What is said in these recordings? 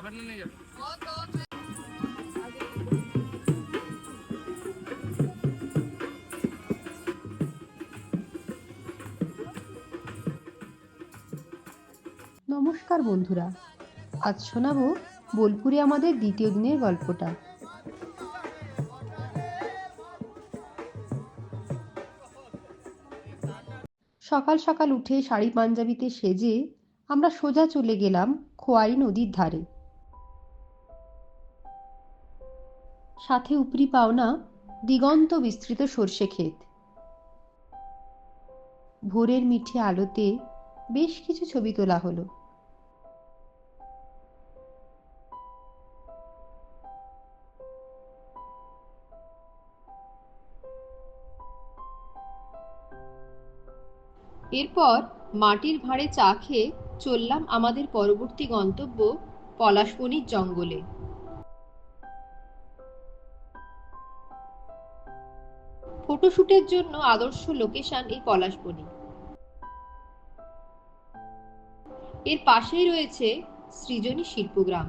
নমস্কার বন্ধুরা, আজ শোনাবো বোলপুরে আমাদের দ্বিতীয় দিনের গল্পটা। সকাল সকাল উঠে শাড়ি পাঞ্জাবিতে সেজে আমরা সোজা চলে গেলাম খোয়াই নদীর ধারে। সাথে উপরি পাওনা দিগন্ত বিস্তৃত সর্ষে ক্ষেত। ভোরের মিঠে আলোতে বেশ কিছু ছবি তোলা হলো। এরপর মাটির ভাঁড়ে চা খেয়ে চললাম আমাদের পরবর্তী গন্তব্য পলাশবনির জঙ্গলে। ফটোশুটের জন্য আদর্শ লোকেশন এই পলাশবনি। এর পাশেই রয়েছে সৃজনী শিল্পগ্রাম।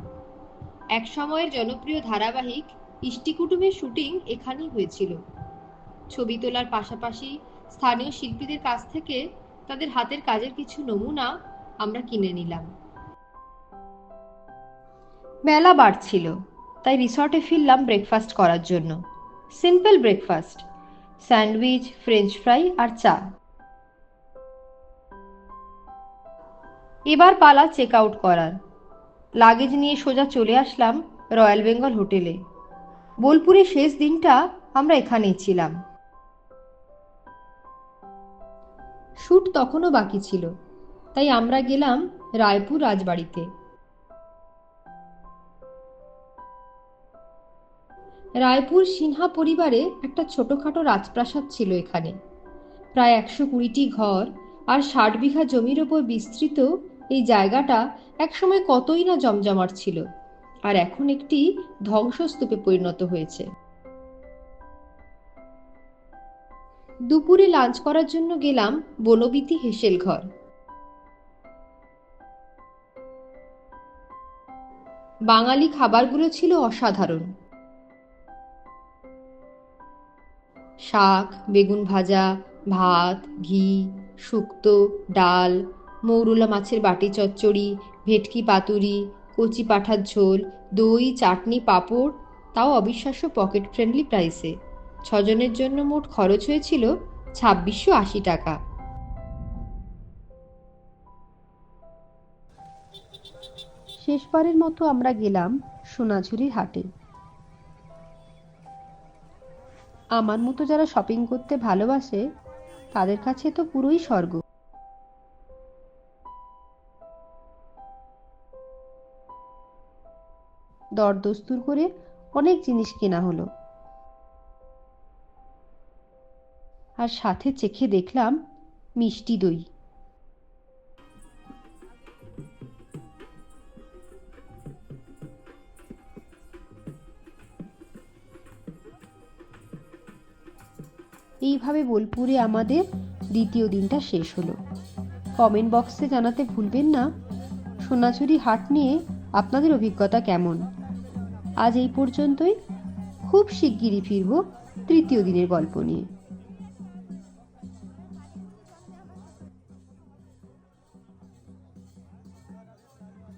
এক সময়ের জনপ্রিয় ধারাবাহিক ইষ্টিকুটুমের শুটিং এখানেই হয়েছিল। ছবি তোলার পাশাপাশি স্থানীয় শিল্পীদের কাছ থেকে তাদের হাতের কাজের কিছু নমুনা আমরা কিনে নিলাম। বেলা বাড়ছিল, তাই রিসর্টে ফিরলাম ব্রেকফাস্ট করার জন্য। Simple breakfast, sandwich, French fry আর চা। এবার পালা চেক আউট করার। লাগেজ নিয়ে সোজা চলে আসলাম রয়্যাল বেঙ্গল হোটেলে। বোলপুরের শেষ দিনটা আমরা এখানেই ছিলাম। শ্যুট তখনও বাকি ছিল, তাই আমরা গেলাম রায়পুর রাজবাড়িতে। রায়পুর সিনহা পরিবারে একটা ছোটখাটো রাজপ্রাসাদ ছিল এখানে। প্রায় 120টি ঘর আর 60 বিঘা জমির ওপর বিস্তৃত এই জায়গাটা একসময় কতই না জমজমাট ছিল, আর এখন একটি ধ্বংসস্তূপে পরিণত হয়েছে। দুপুরে লাঞ্চ করার জন্য গেলাম বনবীথি হেসেল ঘর। বাঙালি খাবারগুলো ছিল অসাধারণ। শাক, বেগুন ভাজা, ভাত, ঘি, শুক্তো, ডাল, মৌরলা মাছের বাটি চচ্চড়ি, ভেটকি পাতুরি, কচি পাঁঠার ঝোল, দই, চাটনি, পাঁপড়, তাও অবিশ্বাস্য পকেট ফ্রেন্ডলি প্রাইসে। 6 জনের জন্য মোট খরচ হয়েছিল 2680 টাকা। শেষবারের মতো আমরা গেলাম সোনাঝুরির হাটে। আমার মতো যারা শপিং করতে ভালোবাসে তাদের কাছে তো পুরোই স্বর্গ। দরদস্তুর করে অনেক জিনিস কেনা হলো, আর সাথে চেখে দেখলাম মিষ্টি দই। এইভাবে বোলপুরে আমাদের দ্বিতীয় দিনটা শেষ হলো। কমেন্ট বক্সে জানাতে ভুলবেন না সোনাঝুরি হাট নিয়ে আপনাদের অভিজ্ঞতা কেমন। আজ এই পর্যন্তই। খুব শিগগিরই ফিরব তৃতীয় দিনের গল্প নিয়ে।